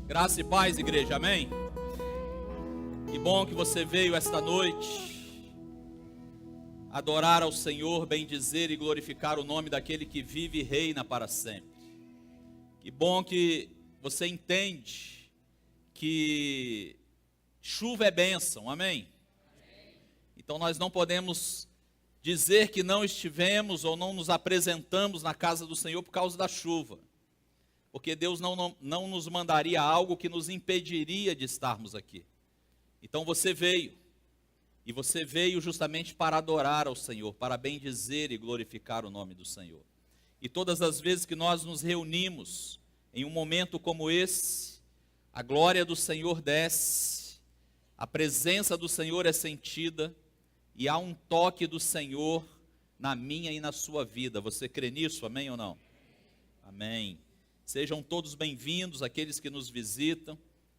Graça e paz, igreja, amém? Que bom que você veio esta noite adorar ao Senhor, bendizer e glorificar o nome daquele que vive e reina para sempre. Que bom que você entende que chuva é bênção, amém? Então nós não podemos dizer que não estivemos ou não nos apresentamos na casa do Senhor por causa da chuva. Porque Deus não nos mandaria algo que nos impediria de estarmos aqui. Então você veio, e você veio justamente para adorar ao Senhor, para bendizer e glorificar o nome do Senhor. E todas as vezes que nós nos reunimos em um momento como esse, a glória do Senhor desce, a presença do Senhor é sentida, e há um toque do Senhor na minha e na sua vida. Você crê nisso, amém ou não? Amém. Sejam todos bem-vindos, aqueles que nos visitam,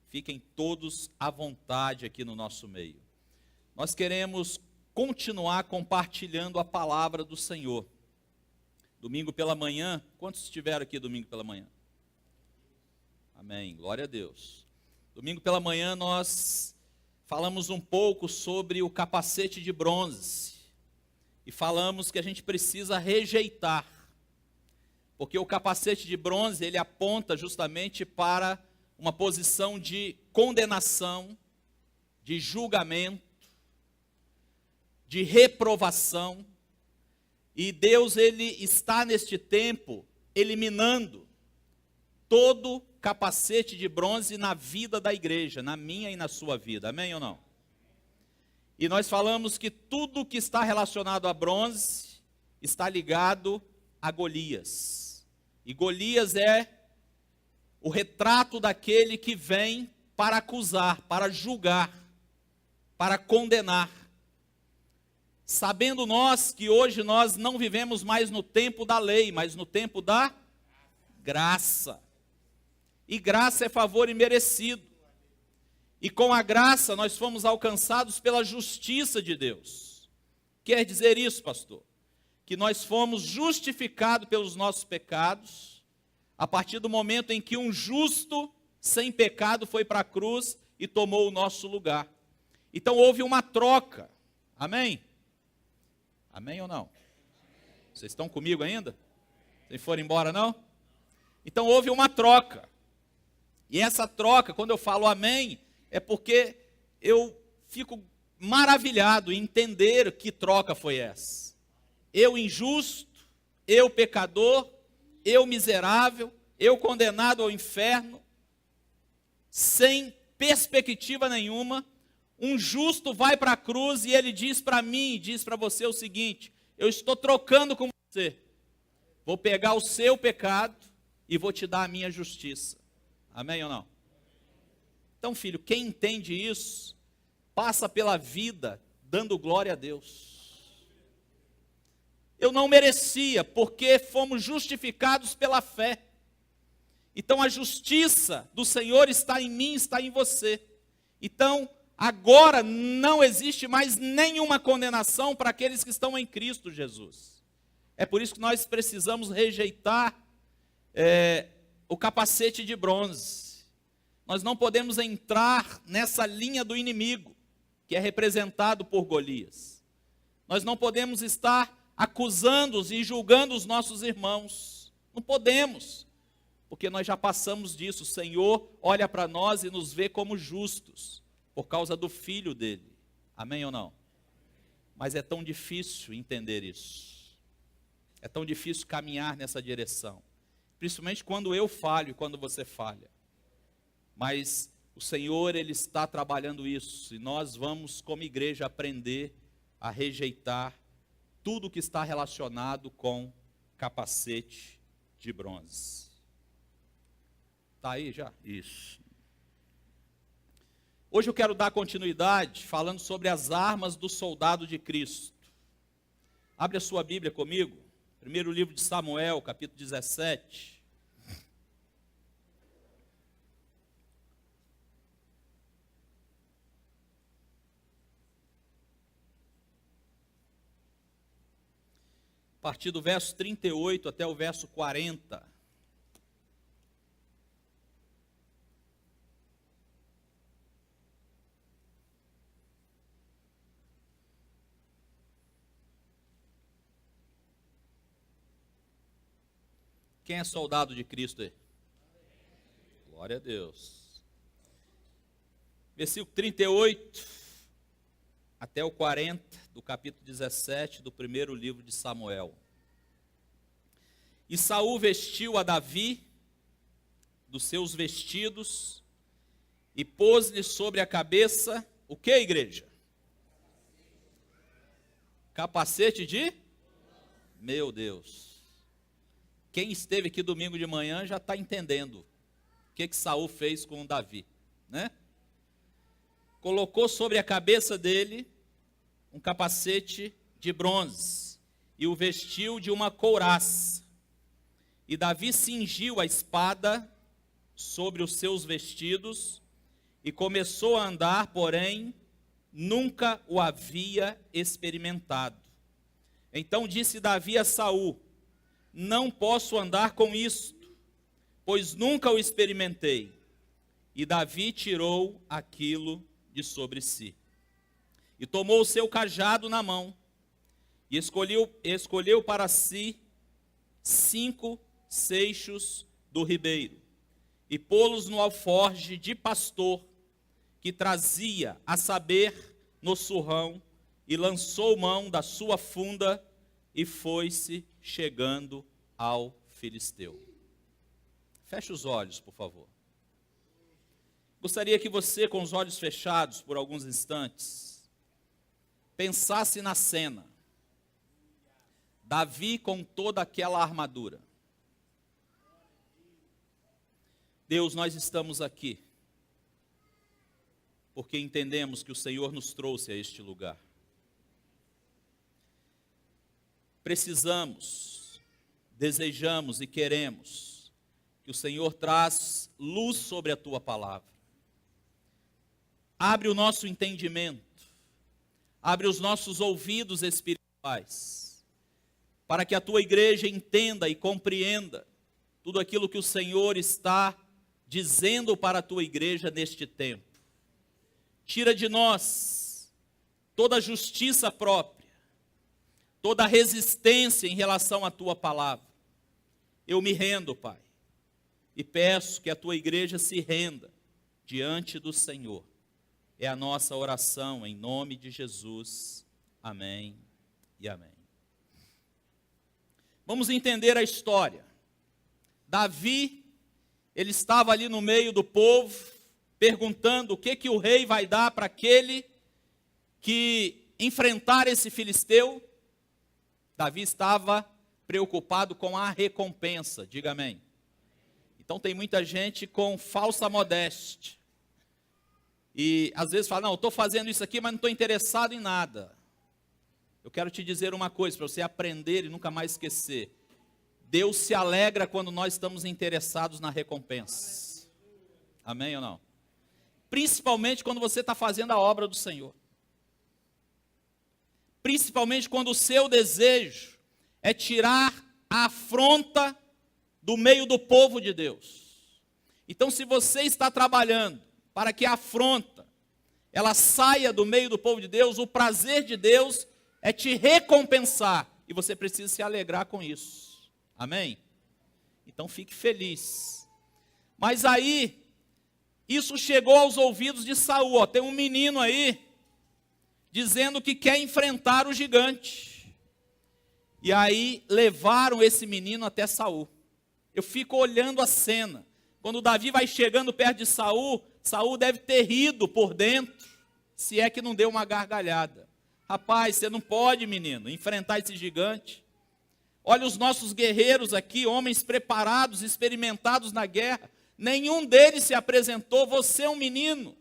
fiquem todos à vontade aqui no nosso meio. Nós queremos continuar compartilhando a palavra do Senhor. Domingo pela manhã, quantos estiveram aqui domingo pela manhã? Amém, glória a Deus. Domingo pela manhã nós falamos um pouco sobre o capacete de bronze, e falamos que a gente precisa rejeitar, porque o capacete de bronze, ele aponta justamente para uma posição de condenação, de julgamento, de reprovação. E Deus, ele está neste tempo eliminando todo capacete de bronze na vida da igreja, na minha e na sua vida. Amém ou não? E nós falamos que tudo que está relacionado a bronze está ligado a Golias. E Golias é o retrato daquele que vem para acusar, para julgar, para condenar. Sabendo nós que hoje nós não vivemos mais no tempo da lei, mas no tempo da graça. E graça é favor imerecido. E com a graça nós fomos alcançados pela justiça de Deus. Quer dizer isso, pastor? Que nós fomos justificados pelos nossos pecados, a partir do momento em que um justo, sem pecado, foi para a cruz e tomou o nosso lugar. Então houve uma troca, amém? Amém ou não? Vocês estão comigo ainda? Vocês foram embora, não? Então houve uma troca, e essa troca, quando eu falo amém, é porque eu fico maravilhado em entender que troca foi essa. Eu injusto, eu pecador, eu miserável, eu condenado ao inferno, sem perspectiva nenhuma, um justo vai para a cruz e ele diz para mim, diz para você o seguinte: eu estou trocando com você, vou pegar o seu pecado e vou te dar a minha justiça. Amém ou não? Então, filho, quem entende isso, passa pela vida dando glória a Deus. Eu não merecia, porque fomos justificados pela fé. Então a justiça do Senhor está em mim, está em você. Então, agora não existe mais nenhuma condenação para aqueles que estão em Cristo Jesus. É por isso que nós precisamos rejeitar o capacete de bronze. Nós não podemos entrar nessa linha do inimigo, que é representado por Golias. Nós não podemos estar acusando-os e julgando os nossos irmãos. Não podemos, porque nós já passamos disso. O Senhor olha para nós e nos vê como justos, por causa do Filho dele. Amém ou não? Mas é tão difícil entender isso. É tão difícil caminhar nessa direção. Principalmente quando eu falho e quando você falha. Mas o Senhor, ele está trabalhando isso. E nós vamos, como igreja, aprender a rejeitar tudo que está relacionado com capacete de bronze. Está aí já? Isso. Hoje eu quero dar continuidade falando sobre as armas do soldado de Cristo. Abre a sua Bíblia comigo. Primeiro livro de Samuel, capítulo 17. A partir do verso 38 até o verso 40. Quem é soldado de Cristo aí? Glória a Deus. Versículo 38 até o 40 do capítulo 17 do primeiro livro de Samuel. E Saul vestiu a Davi dos seus vestidos e pôs-lhe sobre a cabeça, o que, igreja? Capacete de? Meu Deus. Quem esteve aqui domingo de manhã já está entendendo o que Saul fez com Davi, né? Colocou sobre a cabeça dele um capacete de bronze e o vestiu de uma couraça. E Davi cingiu a espada sobre os seus vestidos e começou a andar, porém, nunca o havia experimentado. Então disse Davi a Saul: não posso andar com isto, pois nunca o experimentei. E Davi tirou aquilo de sobre si. E tomou o seu cajado na mão, e escolheu para si 5 seixos do ribeiro, e pô-los no alforje de pastor, que trazia, a saber, no surrão, e lançou mão da sua funda, e foi-se chegando ao filisteu. Feche os olhos, por favor. Gostaria que você, com os olhos fechados por alguns instantes, pensasse na cena. Davi com toda aquela armadura. Deus, nós estamos aqui porque entendemos que o Senhor nos trouxe a este lugar. Precisamos, desejamos e queremos que o Senhor traz luz sobre a Tua palavra. Abre o nosso entendimento, abre os nossos ouvidos espirituais, para que a Tua igreja entenda e compreenda tudo aquilo que o Senhor está dizendo para a Tua igreja neste tempo. Tira de nós toda justiça própria, toda resistência em relação à Tua palavra. Eu me rendo, Pai, e peço que a Tua igreja se renda diante do Senhor. É a nossa oração em nome de Jesus. Amém e amém. Vamos entender a história. Davi, ele estava ali no meio do povo, perguntando o que o rei vai dar para aquele que enfrentar esse filisteu. Davi estava preocupado com a recompensa, diga amém. Então tem muita gente com falsa modéstia. E às vezes fala, não, eu estou fazendo isso aqui, mas não estou interessado em nada. Eu quero te dizer uma coisa, para você aprender e nunca mais esquecer. Deus se alegra quando nós estamos interessados na recompensa. Amém ou não? Principalmente quando você está fazendo a obra do Senhor. Principalmente quando o seu desejo é tirar a afronta do meio do povo de Deus. Então, se você está trabalhando para que a afronta ela saia do meio do povo de Deus, o prazer de Deus é te recompensar, e você precisa se alegrar com isso. Amém? Então fique feliz. Mas aí, isso chegou aos ouvidos de Saul. Tem um menino aí, dizendo que quer enfrentar o gigante. E aí, levaram esse menino até Saul. Eu fico olhando a cena. Quando Davi vai chegando perto de Saul, Saul deve ter rido por dentro, se é que não deu uma gargalhada. Rapaz, você não pode, menino, enfrentar esse gigante. Olha os nossos guerreiros aqui, homens preparados, experimentados na guerra. Nenhum deles se apresentou. Você é um menino,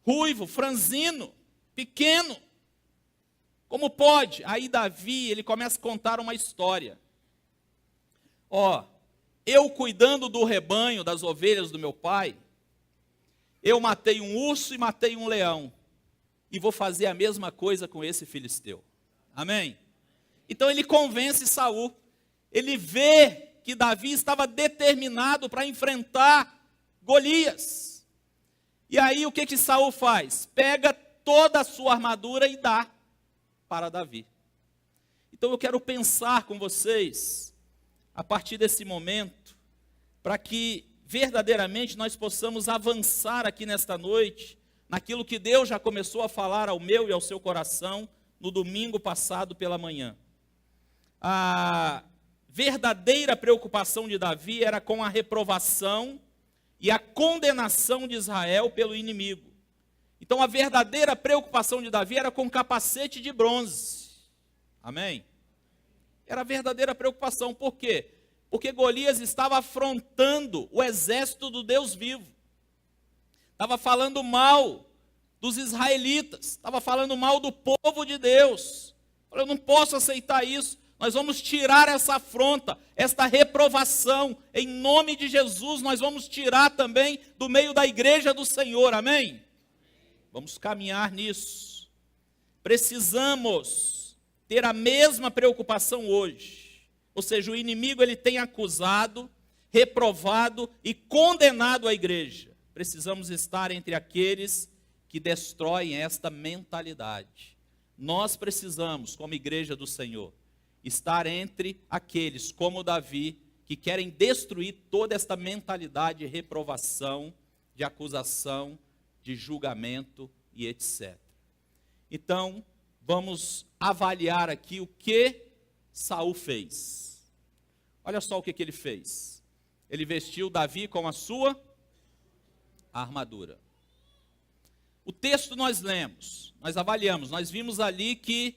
ruivo, franzino, pequeno. Como pode? Aí Davi, ele começa a contar uma história. Eu cuidando do rebanho, das ovelhas do meu pai, eu matei um urso e matei um leão. E vou fazer a mesma coisa com esse filisteu. Amém? Então ele convence Saul. Ele vê que Davi estava determinado para enfrentar Golias. E aí o que Saul faz? Pega toda a sua armadura e dá para Davi. Então eu quero pensar com vocês a partir desse momento, para que verdadeiramente nós possamos avançar aqui nesta noite, naquilo que Deus já começou a falar ao meu e ao seu coração no domingo passado pela manhã. A verdadeira preocupação de Davi era com a reprovação e a condenação de Israel pelo inimigo. Então a verdadeira preocupação de Davi era com capacete de bronze. Amém? Era a verdadeira preocupação. Por quê? Porque Golias estava afrontando o exército do Deus vivo. Estava falando mal dos israelitas. Estava falando mal do povo de Deus. Eu não posso aceitar isso. Nós vamos tirar essa afronta, esta reprovação. Em nome de Jesus, nós vamos tirar também do meio da igreja do Senhor. Amém? Vamos caminhar nisso. Precisamos ter a mesma preocupação hoje. Ou seja, o inimigo ele tem acusado, reprovado e condenado a igreja. Precisamos estar entre aqueles que destroem esta mentalidade. Nós precisamos, como igreja do Senhor, estar entre aqueles, como Davi, que querem destruir toda esta mentalidade de reprovação, de acusação, de julgamento e etc. Então, vamos avaliar aqui o que Saul fez. Olha só o que ele fez. Ele vestiu Davi com a sua armadura. O texto nós lemos, nós avaliamos, nós vimos ali que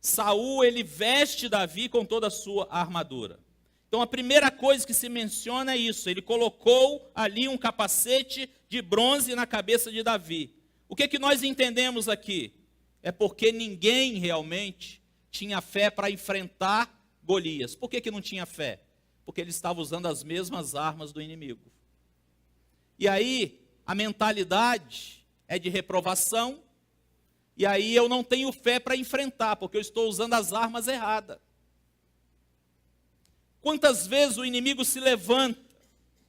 Saul, ele veste Davi com toda a sua armadura. Então a primeira coisa que se menciona é isso, ele colocou ali um capacete de bronze na cabeça de Davi. O que nós entendemos aqui? É porque ninguém realmente tinha fé para enfrentar Golias. Por que não tinha fé? Porque ele estava usando as mesmas armas do inimigo. E aí, a mentalidade é de reprovação, e aí eu não tenho fé para enfrentar, porque eu estou usando as armas erradas. Quantas vezes o inimigo se levanta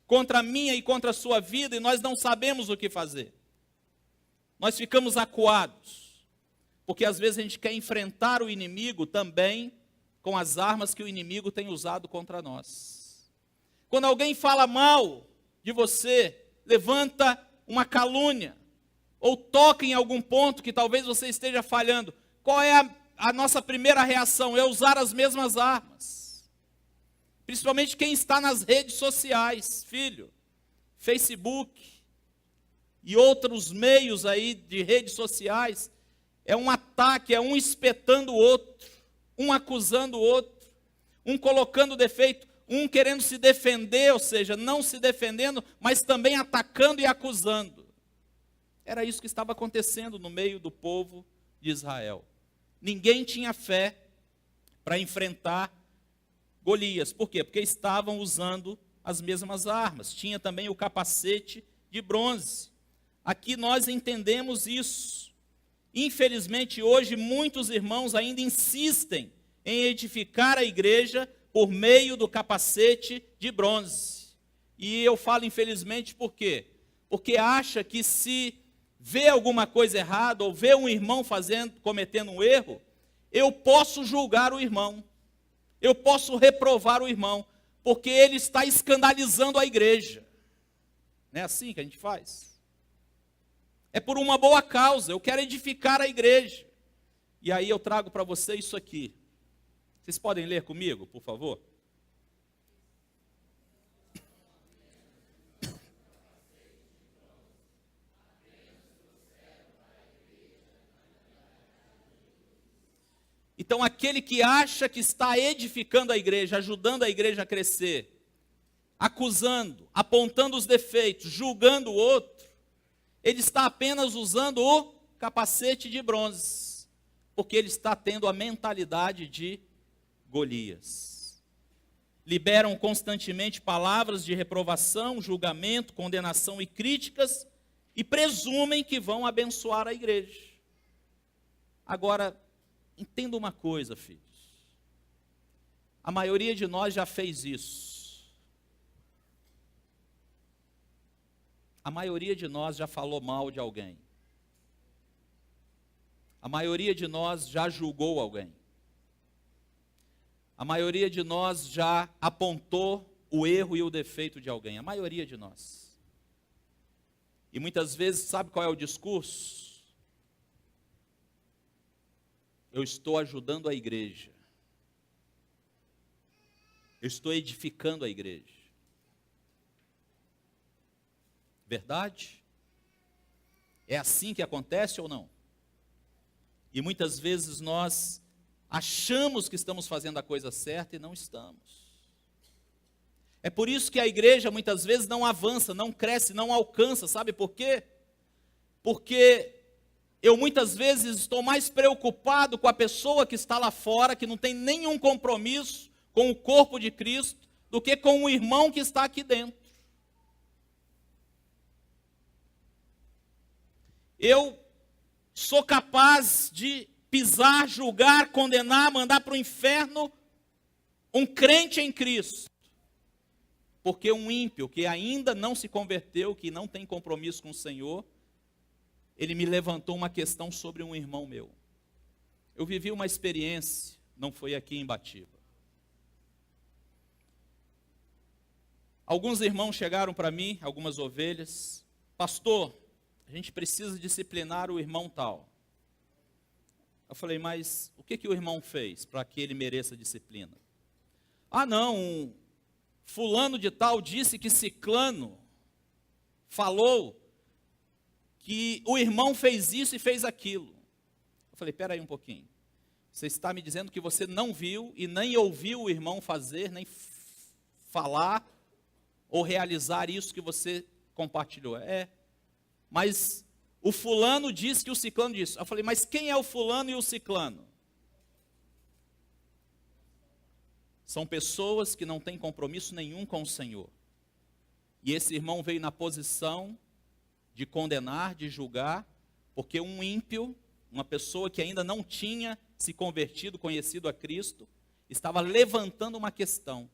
contra a minha e contra a sua vida, e nós não sabemos o que fazer. Nós ficamos acuados, porque às vezes a gente quer enfrentar o inimigo também com as armas que o inimigo tem usado contra nós. Quando alguém fala mal de você, levanta uma calúnia, ou toca em algum ponto que talvez você esteja falhando, qual é a nossa primeira reação? É usar as mesmas armas. Principalmente quem está nas redes sociais, filho, Facebook e outros meios aí de redes sociais, é um ataque, é um espetando o outro, um acusando o outro, um colocando defeito, um querendo se defender, ou seja, não se defendendo, mas também atacando e acusando. Era isso que estava acontecendo no meio do povo de Israel. Ninguém tinha fé para enfrentar Golias. Por quê? Porque estavam usando as mesmas armas. Tinha também o capacete de bronze. Aqui nós entendemos isso. Infelizmente, hoje, muitos irmãos ainda insistem em edificar a igreja por meio do capacete de bronze. E eu falo infelizmente por quê? Porque acha que se vê alguma coisa errada, ou vê um irmão cometendo um erro, eu posso julgar o irmão, eu posso reprovar o irmão, porque ele está escandalizando a igreja. Não é assim que a gente faz? É por uma boa causa, eu quero edificar a igreja. E aí eu trago para você isso aqui. Vocês podem ler comigo, por favor? Então, aquele que acha que está edificando a igreja, ajudando a igreja a crescer, acusando, apontando os defeitos, julgando o outro, ele está apenas usando o capacete de bronze, porque ele está tendo a mentalidade de Golias. Liberam constantemente palavras de reprovação, julgamento, condenação e críticas, e presumem que vão abençoar a igreja. Agora, entenda uma coisa, filhos. A maioria de nós já fez isso. A maioria de nós já falou mal de alguém. A maioria de nós já julgou alguém. A maioria de nós já apontou o erro e o defeito de alguém. A maioria de nós. E muitas vezes, sabe qual é o discurso? Eu estou ajudando a igreja. Eu estou edificando a igreja. Verdade? É assim que acontece ou não? E muitas vezes nós achamos que estamos fazendo a coisa certa e não estamos. É por isso que a igreja muitas vezes não avança, não cresce, não alcança. Sabe por quê? Porque eu muitas vezes estou mais preocupado com a pessoa que está lá fora, que não tem nenhum compromisso com o corpo de Cristo, do que com o irmão que está aqui dentro. Eu sou capaz de pisar, julgar, condenar, mandar para o inferno um crente em Cristo. Porque um ímpio que ainda não se converteu, que não tem compromisso com o Senhor, ele me levantou uma questão sobre um irmão meu. Eu vivi uma experiência, não foi aqui em Batiba. Alguns irmãos chegaram para mim, algumas ovelhas, pastor, a gente precisa disciplinar o irmão tal. Eu falei, mas o que o irmão fez para que ele mereça disciplina? Ah não, fulano de tal disse que ciclano falou que o irmão fez isso e fez aquilo. Eu falei, espera aí um pouquinho. Você está me dizendo que você não viu e nem ouviu o irmão fazer, nem falar ou realizar isso que você compartilhou. Mas o fulano disse que o ciclano disse. Eu falei, mas quem é o fulano e o ciclano? São pessoas que não têm compromisso nenhum com o Senhor. E esse irmão veio na posição de condenar, de julgar, porque um ímpio, uma pessoa que ainda não tinha se convertido, conhecido a Cristo, estava levantando uma questão.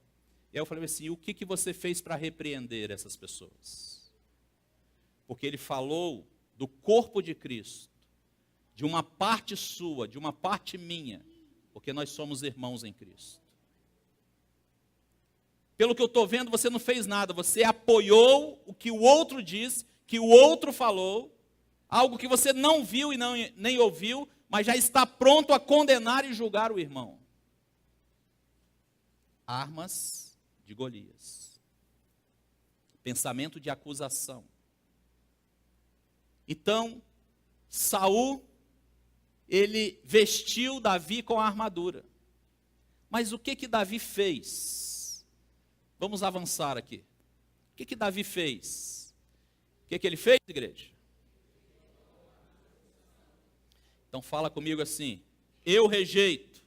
E aí eu falei assim, o que você fez para repreender essas pessoas? Porque ele falou do corpo de Cristo, de uma parte sua, de uma parte minha, porque nós somos irmãos em Cristo. Pelo que eu estou vendo, você não fez nada, você apoiou o que o outro disse, que o outro falou, algo que você não viu e nem ouviu, mas já está pronto a condenar e julgar o irmão. Armas de Golias. Pensamento de acusação. Então, Saul, ele vestiu Davi com a armadura. Mas o que Davi fez? Vamos avançar aqui. O que Davi fez? O que ele fez, igreja? Então fala comigo assim, eu rejeito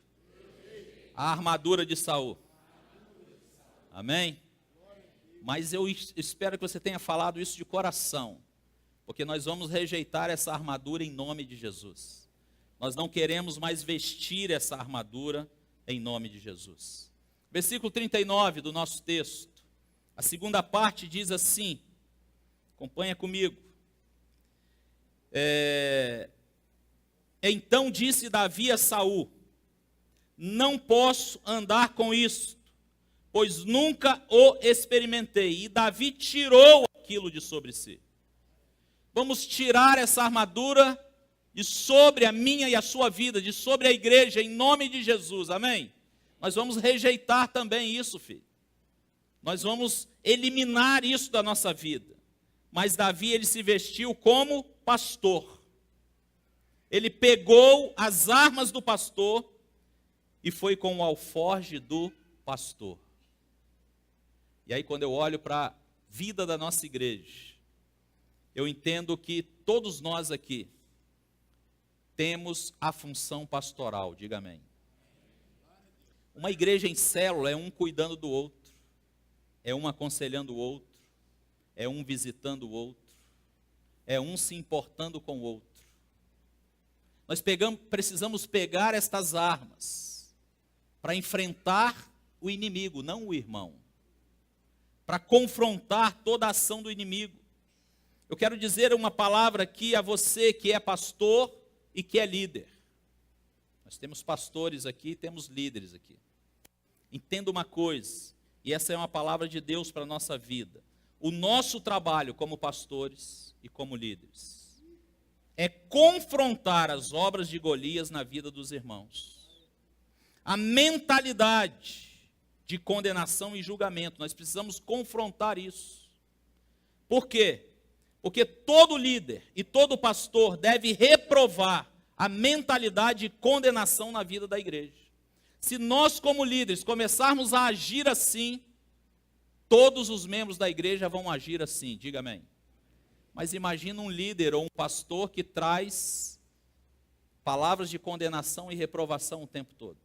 a armadura de Saul. Amém? Mas eu espero que você tenha falado isso de coração, porque nós vamos rejeitar essa armadura em nome de Jesus. Nós não queremos mais vestir essa armadura em nome de Jesus. Versículo 39 do nosso texto. A segunda parte diz assim, acompanha comigo. Então disse Davi a Saul, não posso andar com isto, pois nunca o experimentei. E Davi tirou aquilo de sobre si. Vamos tirar essa armadura de sobre a minha e a sua vida, de sobre a igreja, em nome de Jesus, amém? Nós vamos rejeitar também isso, filho. Nós vamos eliminar isso da nossa vida. Mas Davi, ele se vestiu como pastor. Ele pegou as armas do pastor e foi com o alforje do pastor. E aí quando eu olho para a vida da nossa igreja, eu entendo que todos nós aqui temos a função pastoral, diga amém. Uma igreja em célula é um cuidando do outro, é um aconselhando o outro, é um visitando o outro, é um se importando com o outro. Nós precisamos pegar estas armas para enfrentar o inimigo, não o irmão, para confrontar toda a ação do inimigo. Eu quero dizer uma palavra aqui a você que é pastor e que é líder. Nós temos pastores aqui, temos líderes aqui. Entenda uma coisa, e essa é uma palavra de Deus para a nossa vida. O nosso trabalho como pastores e como líderes é confrontar as obras de Golias na vida dos irmãos. A mentalidade de condenação e julgamento, nós precisamos confrontar isso. Por quê? Porque todo líder e todo pastor deve reprovar a mentalidade de condenação na vida da igreja. Se nós, como líderes, começarmos a agir assim, todos os membros da igreja vão agir assim, diga amém. Mas imagina um líder ou um pastor que traz palavras de condenação e reprovação o tempo todo.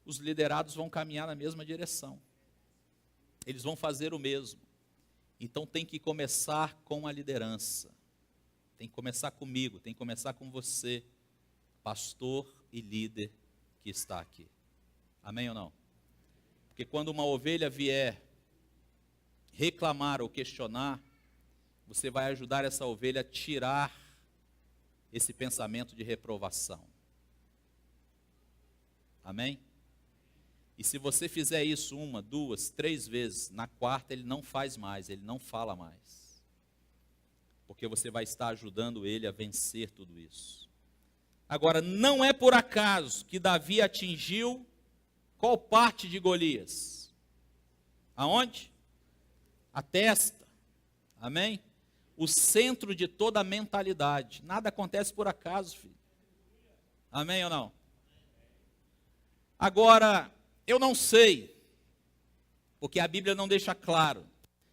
Os liderados vão caminhar na mesma direção. Eles vão fazer o mesmo. Então tem que começar com a liderança. Tem que começar comigo, tem que começar com você, pastor e líder que está aqui. Amém ou não? Porque quando uma ovelha vier reclamar ou questionar, você vai ajudar essa ovelha a tirar esse pensamento de reprovação. Amém? E se você fizer isso 1, 2, 3 vezes, na quarta ele não faz mais, ele não fala mais. Porque você vai estar ajudando ele a vencer tudo isso. Agora, não é por acaso que Davi atingiu qual parte de Golias? Aonde? A testa. Amém? O centro de toda a mentalidade. Nada acontece por acaso, filho. Amém ou não? Agora, eu não sei, porque a Bíblia não deixa claro,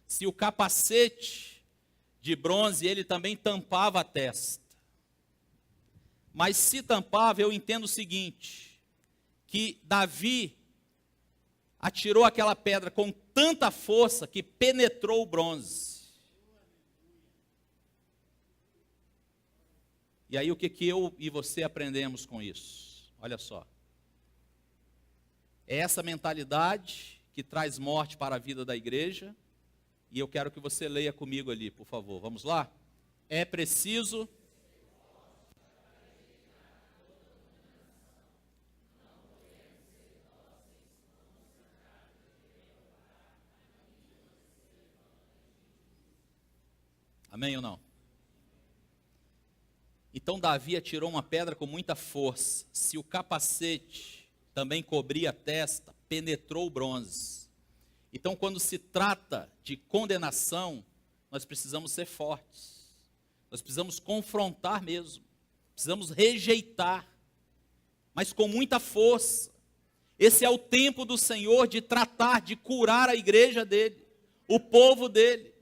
se o capacete de bronze, ele também tampava a testa. Mas se tampava, eu entendo o seguinte, que Davi atirou aquela pedra com tanta força que penetrou o bronze. E aí o que eu e você aprendemos com isso? Olha só. É essa mentalidade que traz morte para a vida da igreja. E eu quero que você leia comigo ali, por favor. Vamos lá? É preciso... Amém ou não? Então Davi atirou uma pedra com muita força. Se o capacete também cobria a testa, penetrou o bronze. Então, quando se trata de condenação, nós precisamos ser fortes. Nós precisamos confrontar mesmo. Precisamos rejeitar, mas com muita força. Esse é o tempo do Senhor de tratar, de curar a igreja dele, o povo dele.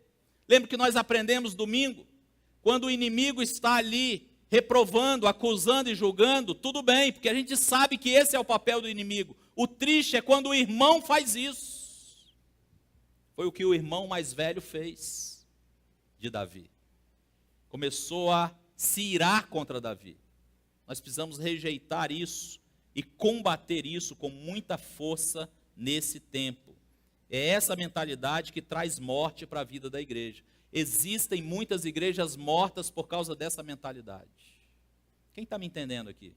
Lembra que nós aprendemos domingo? Quando o inimigo está ali reprovando, acusando e julgando, tudo bem, porque a gente sabe que esse é o papel do inimigo. O triste é quando o irmão faz isso. Foi o que o irmão mais velho fez de Davi. Começou a se irar contra Davi. Nós precisamos rejeitar isso e combater isso com muita força nesse tempo. É essa mentalidade que traz morte para a vida da igreja. Existem muitas igrejas mortas por causa dessa mentalidade. Quem está me entendendo aqui?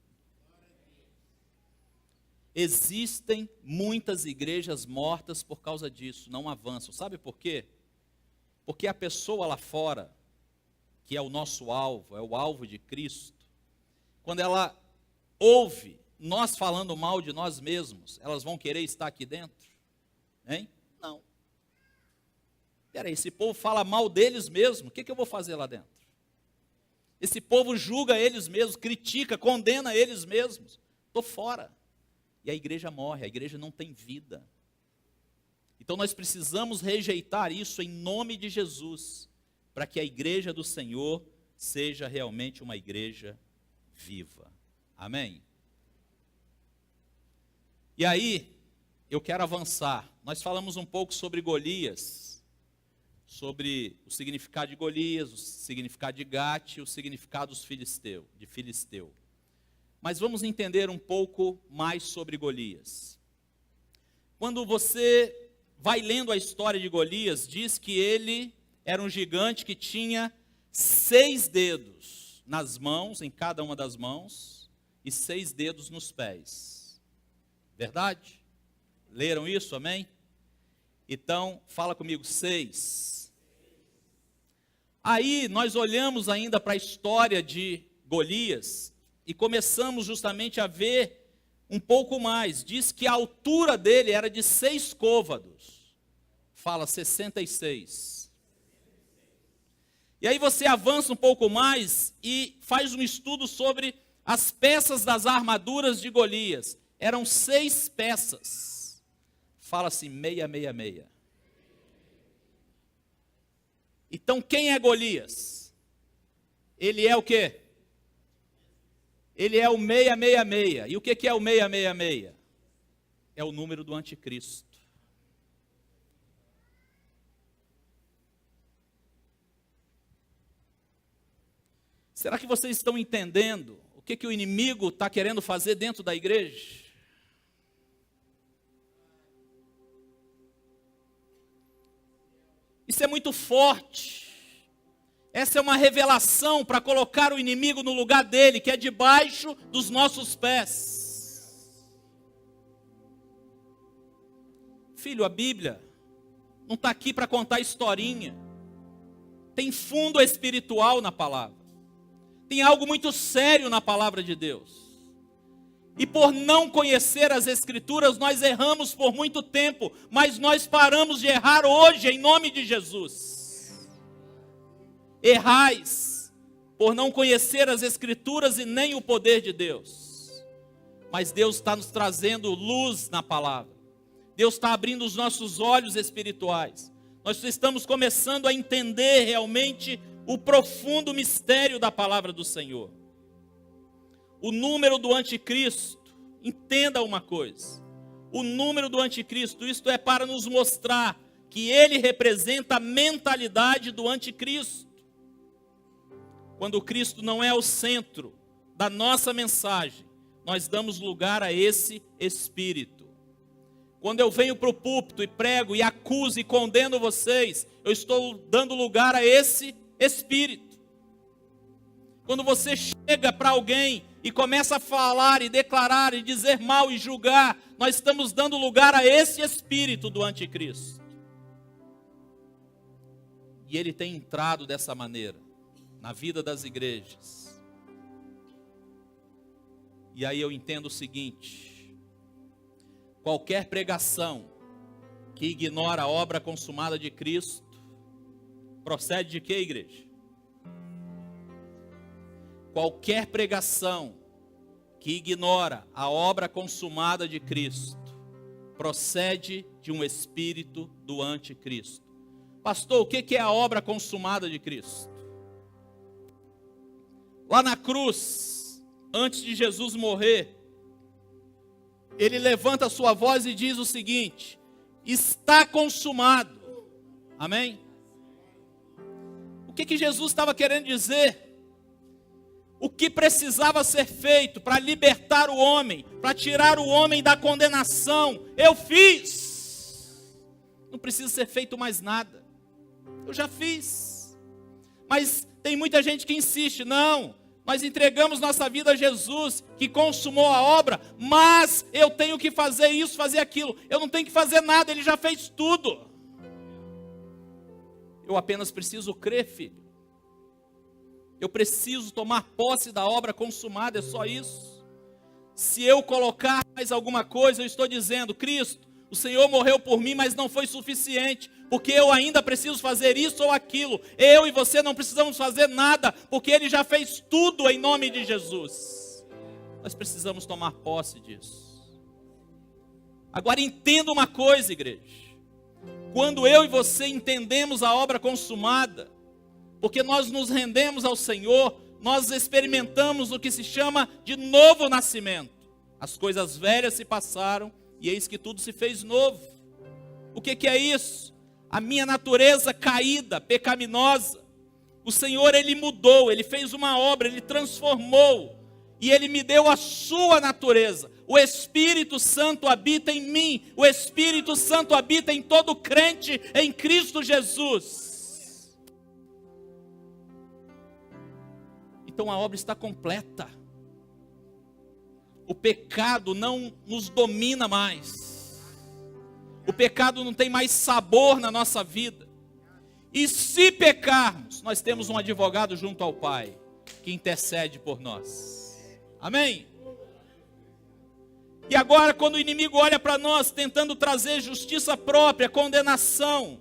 Existem muitas igrejas mortas por causa disso, não avançam. Sabe por quê? Porque a pessoa lá fora, que é o nosso alvo, é o alvo de Cristo, quando ela ouve nós falando mal de nós mesmos, elas vão querer estar aqui dentro? Hein? Não. Peraí, esse povo fala mal deles mesmos, o que eu vou fazer lá dentro? Esse povo julga eles mesmos, critica, condena eles mesmos. Estou fora. E a igreja morre, a igreja não tem vida. Então nós precisamos rejeitar isso em nome de Jesus, para que a igreja do Senhor seja realmente uma igreja viva. Amém? E aí, eu quero avançar. Nós falamos um pouco sobre Golias, sobre o significado de Golias, o significado de Gate, o significado de Filisteu. Mas vamos entender um pouco mais sobre Golias. Quando você vai lendo a história de Golias, diz que ele era um gigante que tinha 6 dedos nas mãos, em cada uma das mãos, e 6 dedos nos pés. Verdade? Leram isso, amém? Então, fala comigo, 6. Aí nós olhamos ainda para a história de Golias e começamos justamente a ver um pouco mais. Diz que a altura dele era de 6 côvados. Fala 66. E aí você avança um pouco mais e faz um estudo sobre as peças das armaduras de Golias. Eram 6 peças. Fala-se 666. Então quem é Golias? Ele é o quê? Ele é o 666. E o que é o 666? É o número do anticristo. Será que vocês estão entendendo o que o inimigo está querendo fazer dentro da igreja? Isso é muito forte. Essa é uma revelação para colocar o inimigo no lugar dele, que é debaixo dos nossos pés. Filho, a Bíblia não está aqui para contar historinha. Tem fundo espiritual na palavra. Tem algo muito sério na palavra de Deus. E por não conhecer as Escrituras, nós erramos por muito tempo, mas nós paramos de errar hoje, em nome de Jesus. Errais por não conhecer as Escrituras e nem o poder de Deus. Mas Deus está nos trazendo luz na palavra. Deus está abrindo os nossos olhos espirituais. Nós estamos começando a entender realmente o profundo mistério da palavra do Senhor. O número do anticristo, entenda uma coisa. O número do anticristo, isto é para nos mostrar que ele representa a mentalidade do anticristo. Quando Cristo não é o centro da nossa mensagem, nós damos lugar a esse espírito. Quando eu venho para o púlpito e prego e acuso e condeno vocês, eu estou dando lugar a esse espírito. Quando você chega para alguém e começa a falar e declarar e dizer mal e julgar, nós estamos dando lugar a esse espírito do anticristo. E ele tem entrado dessa maneira na vida das igrejas. E aí eu entendo o seguinte: qualquer pregação que ignora a obra consumada de Cristo, procede de quê, igreja? Qualquer pregação que ignora a obra consumada de Cristo, procede de um espírito do anticristo. Pastor, o que é a obra consumada de Cristo? Lá na cruz, antes de Jesus morrer, ele levanta a sua voz e diz o seguinte: está consumado. Amém? O que Jesus estava querendo dizer? O que precisava ser feito para libertar o homem, para tirar o homem da condenação, eu fiz. Não precisa ser feito mais nada. Eu já fiz. Mas tem muita gente que insiste: não, nós entregamos nossa vida a Jesus, que consumou a obra, mas eu tenho que fazer isso, fazer aquilo. Eu não tenho que fazer nada, ele já fez tudo. Eu apenas preciso crer, filho. Eu preciso tomar posse da obra consumada, é só isso. Se eu colocar mais alguma coisa, eu estou dizendo: Cristo, o Senhor morreu por mim, mas não foi suficiente, porque eu ainda preciso fazer isso ou aquilo. Eu e você não precisamos fazer nada, porque Ele já fez tudo em nome de Jesus. Nós precisamos tomar posse disso. Agora entenda uma coisa, igreja. Quando eu e você entendemos a obra consumada, porque nós nos rendemos ao Senhor, nós experimentamos o que se chama de novo nascimento. As coisas velhas se passaram e eis que tudo se fez novo. O que é isso? A minha natureza caída, pecaminosa. O Senhor, Ele mudou, Ele fez uma obra, Ele transformou. E Ele me deu a sua natureza. O Espírito Santo habita em mim. O Espírito Santo habita em todo crente em Cristo Jesus. Então a obra está completa. o pecado não nos domina mais. O pecado não tem mais sabor na nossa vida. E se pecarmos, nós temos um advogado junto ao Pai, que intercede por nós. Amém? E agora, quando o inimigo olha para nós, tentando trazer justiça própria, condenação,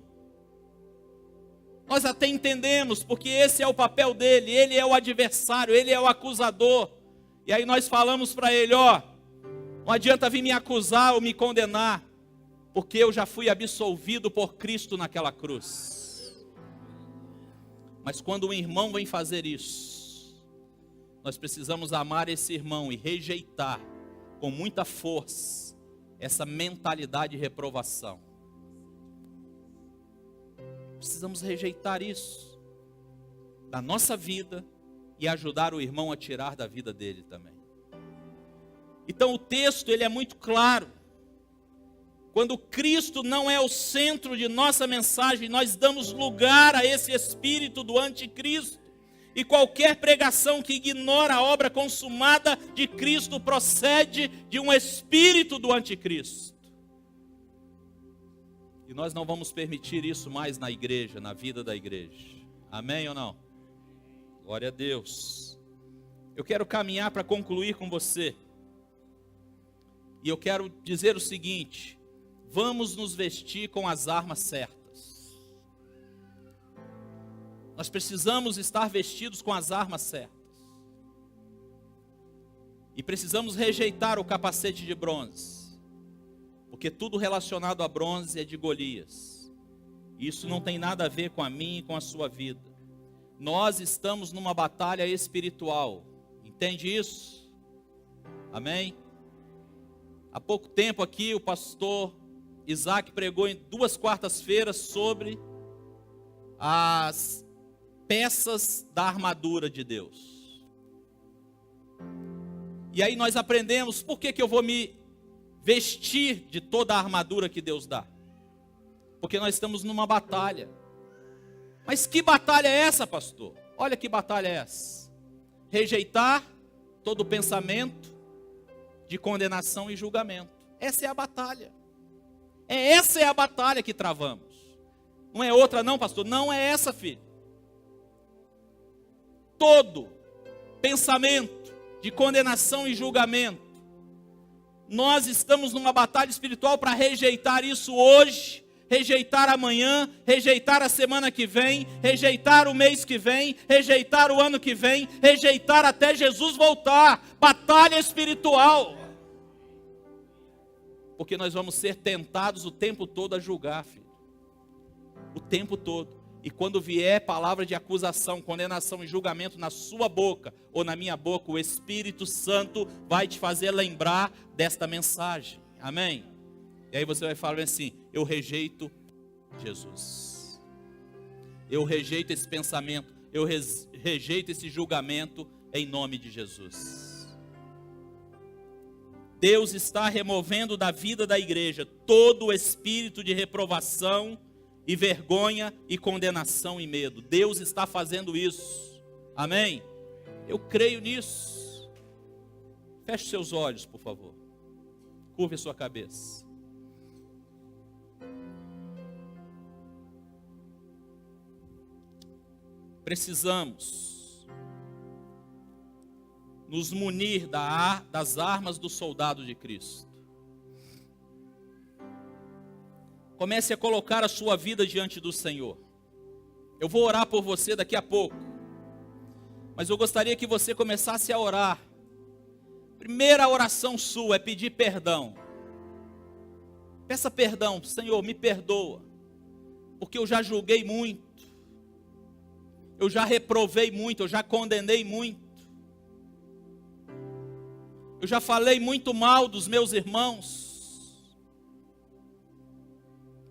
nós até entendemos, porque esse é o papel dele, ele é o adversário, ele é o acusador. E aí nós falamos para ele, ó, não adianta vir me acusar ou me condenar, porque eu já fui absolvido por Cristo naquela cruz. Mas quando um irmão vem fazer isso, nós precisamos amar esse irmão e rejeitar com muita força essa mentalidade de reprovação. Precisamos rejeitar isso da nossa vida e ajudar o irmão a tirar da vida dele também. Então o texto ele é muito claro. Quando Cristo não é o centro de nossa mensagem, nós damos lugar a esse espírito do anticristo. E qualquer pregação que ignora a obra consumada de Cristo procede de um espírito do anticristo. E nós não vamos permitir isso mais na igreja, na vida da igreja. Amém ou não? Glória a Deus. Eu quero caminhar para concluir com você. E eu quero dizer o seguinte: vamos nos vestir com as armas certas. Nós precisamos estar vestidos com as armas certas. E precisamos rejeitar o capacete de bronze. Porque tudo relacionado a bronze é de Golias. Isso não tem nada a ver com a minha e com a sua vida. Nós estamos numa batalha espiritual. Entende isso? Amém? Há pouco tempo aqui o pastor Isaac pregou em 2 quartas-feiras sobre as peças da armadura de Deus. E aí nós aprendemos por que eu vou me vestir de toda a armadura que Deus dá. Porque nós estamos numa batalha. Mas que batalha é essa, pastor? Olha que batalha é essa. Rejeitar todo pensamento de condenação e julgamento. Essa é a batalha. Essa é a batalha que travamos. Não é outra não, pastor? Não é essa, filho. Todo pensamento de condenação e julgamento. Nós estamos numa batalha espiritual para rejeitar isso hoje, rejeitar amanhã, rejeitar a semana que vem, rejeitar o mês que vem, rejeitar o ano que vem, rejeitar até Jesus voltar. Batalha espiritual. Porque nós vamos ser tentados o tempo todo a julgar, filho. O tempo todo. E quando vier palavra de acusação, condenação e julgamento na sua boca ou na minha boca, o Espírito Santo vai te fazer lembrar desta mensagem. Amém? E aí você vai falar assim: eu rejeito Jesus. Eu rejeito esse pensamento. Eu rejeito esse julgamento em nome de Jesus. Deus está removendo da vida da igreja todo o espírito de reprovação e vergonha e condenação e medo. Deus está fazendo isso. Amém? Eu creio nisso. Feche seus olhos, por favor. Curve a sua cabeça. Precisamos nos munir das armas do soldado de Cristo. Comece a colocar a sua vida diante do Senhor. Eu vou orar por você daqui a pouco. Mas eu gostaria que você começasse a orar. Primeira oração sua é pedir perdão. Peça perdão. Senhor, me perdoa. Porque eu já julguei muito. Eu já reprovei muito. Eu já condenei muito. Eu já falei muito mal dos meus irmãos.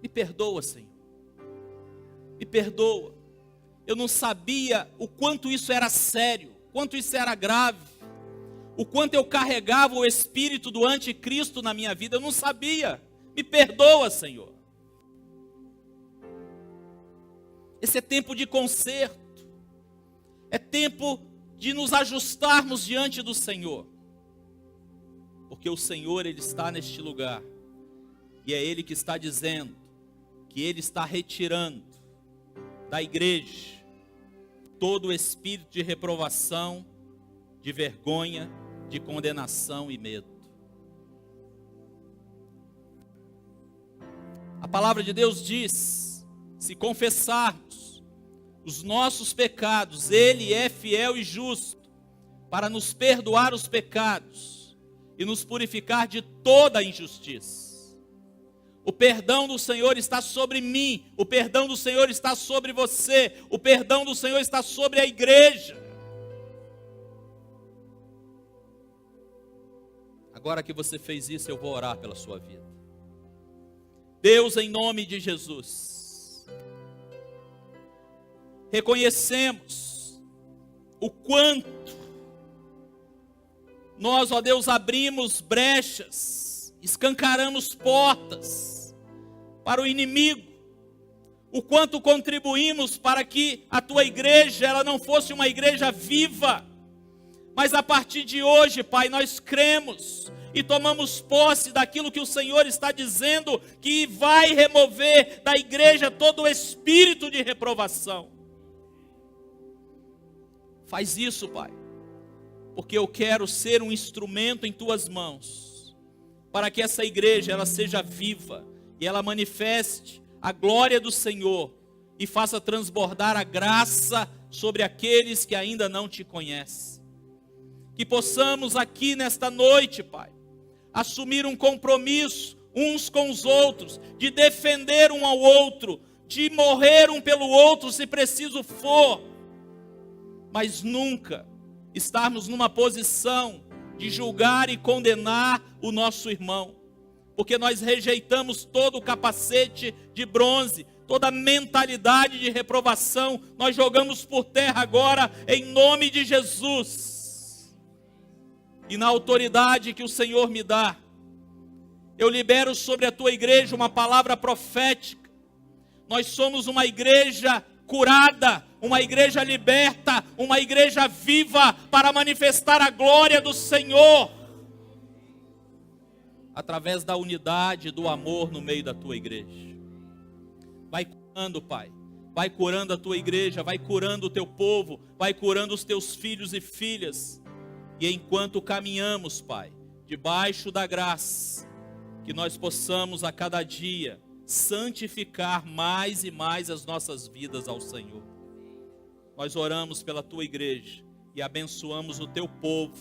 Me perdoa, Senhor. Me perdoa. Eu não sabia o quanto isso era sério, quanto isso era grave, o quanto eu carregava o espírito do anticristo na minha vida. Eu não sabia. Me perdoa, Senhor. Esse é tempo de conserto. É tempo de nos ajustarmos diante do Senhor. porque o Senhor, Ele está neste lugar, e é Ele que está dizendo que Ele está retirando da igreja todo o espírito de reprovação, de vergonha, de condenação e medo. A palavra de Deus diz: se confessarmos os nossos pecados, Ele é fiel e justo para nos perdoar os pecados e nos purificar de toda a injustiça. O perdão do Senhor está sobre mim, o perdão do Senhor está sobre você, o perdão do Senhor está sobre a igreja. Agora que você fez isso, eu vou orar pela sua vida. Deus, em nome de Jesus, reconhecemos o quanto nós, ó Deus, abrimos brechas, escancaramos portas para o inimigo, o quanto contribuímos para que a tua igreja, ela não fosse uma igreja viva, mas a partir de hoje, Pai, nós cremos e tomamos posse daquilo que o Senhor está dizendo, que vai remover da igreja todo o espírito de reprovação. Faz isso, Pai, porque eu quero ser um instrumento em tuas mãos, para que essa igreja ela seja viva e ela manifeste a glória do Senhor e faça transbordar a graça sobre aqueles que ainda não te conhecem. Que possamos aqui nesta noite, Pai, assumir um compromisso uns com os outros, de defender um ao outro, de morrer um pelo outro se preciso for, mas nunca estarmos numa posição de julgar e condenar o nosso irmão, porque nós rejeitamos todo o capacete de bronze, toda a mentalidade de reprovação, nós jogamos por terra agora, em nome de Jesus, e na autoridade que o Senhor me dá, eu libero sobre a tua igreja uma palavra profética. Nós somos uma igreja curada, uma igreja liberta, uma igreja viva para manifestar a glória do Senhor, através da unidade, do amor no meio da tua igreja. Vai curando, Pai, vai curando a tua igreja, vai curando o teu povo, vai curando os teus filhos e filhas, e enquanto caminhamos, Pai, debaixo da graça, que nós possamos a cada dia santificar mais e mais as nossas vidas ao Senhor. Nós oramos pela tua igreja e abençoamos o teu povo,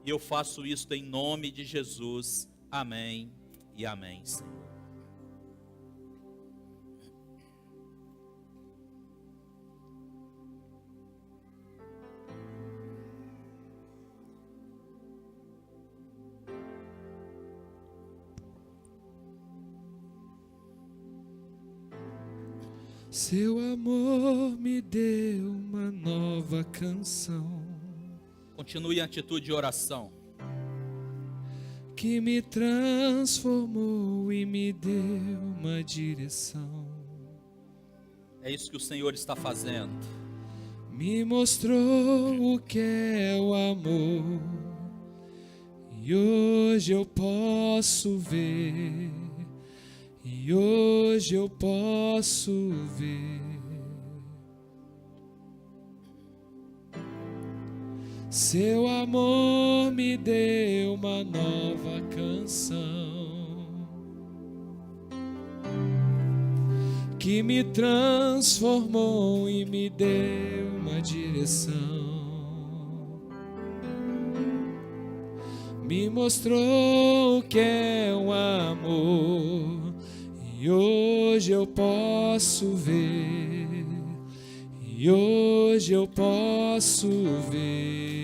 e eu faço isso em nome de Jesus. Amém e amém, Senhor. Seu amor me deu uma nova canção. Continue em atitude de oração. Que me transformou e me deu uma direção. É isso que o Senhor está fazendo. Me mostrou o que é o amor. E hoje eu posso ver. E hoje eu posso ver. Seu amor me deu uma nova canção, que me transformou e me deu uma direção. Me mostrou o que é um amor. E hoje eu posso ver, e hoje eu posso ver.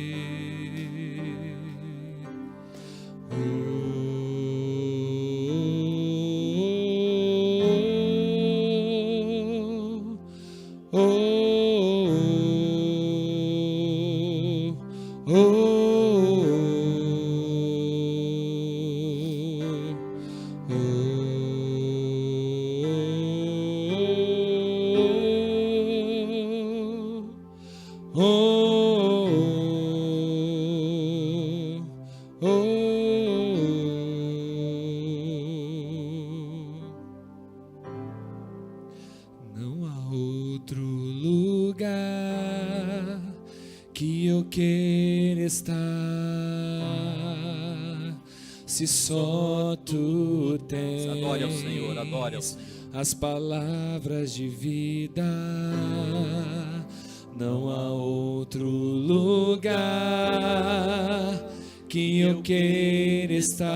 Oh, oh, oh, oh. Oh, queira estar, se só tu tens. Adore ao Senhor, adore ao Senhor. As palavras de vida, não há outro lugar que eu queira estar,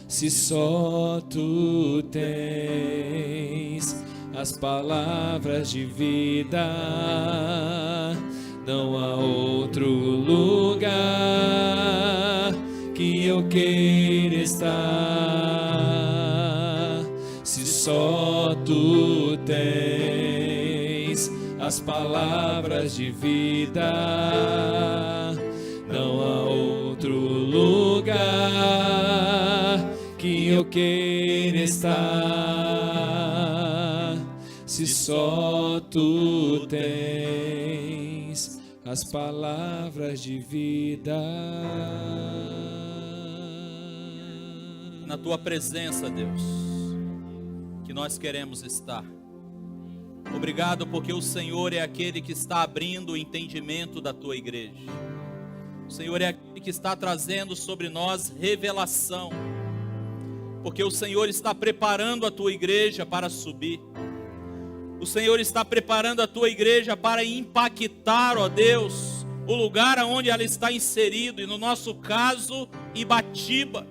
se só tu tens. As palavras de vida, não há outro lugar que eu queira estar, se só tu tens. As palavras de vida, não há outro lugar que eu queira estar, se só tu tens. As palavras de vida. Na tua presença, Deus, que nós queremos estar. Obrigado porque o Senhor é aquele que está abrindo o entendimento da tua igreja. O Senhor é aquele que está trazendo sobre nós revelação, porque o Senhor está preparando a tua igreja para subir. O Senhor está preparando a tua igreja para impactar, ó Deus, o lugar onde ela está inserido, e no nosso caso, Ibatiba.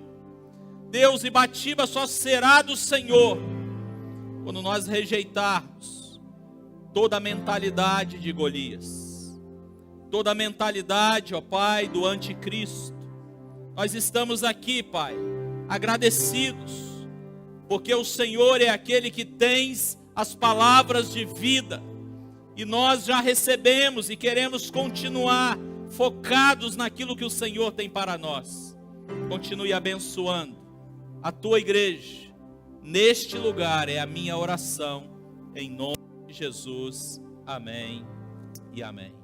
Deus, Ibatiba só será do Senhor quando nós rejeitarmos toda a mentalidade de Golias, toda a mentalidade, ó Pai, do anticristo. Nós estamos aqui, Pai, agradecidos, porque o Senhor é aquele que tens as palavras de vida, e nós já recebemos e queremos continuar focados naquilo que o Senhor tem para nós. Continue abençoando a tua igreja neste lugar, é a minha oração, em nome de Jesus, amém e amém.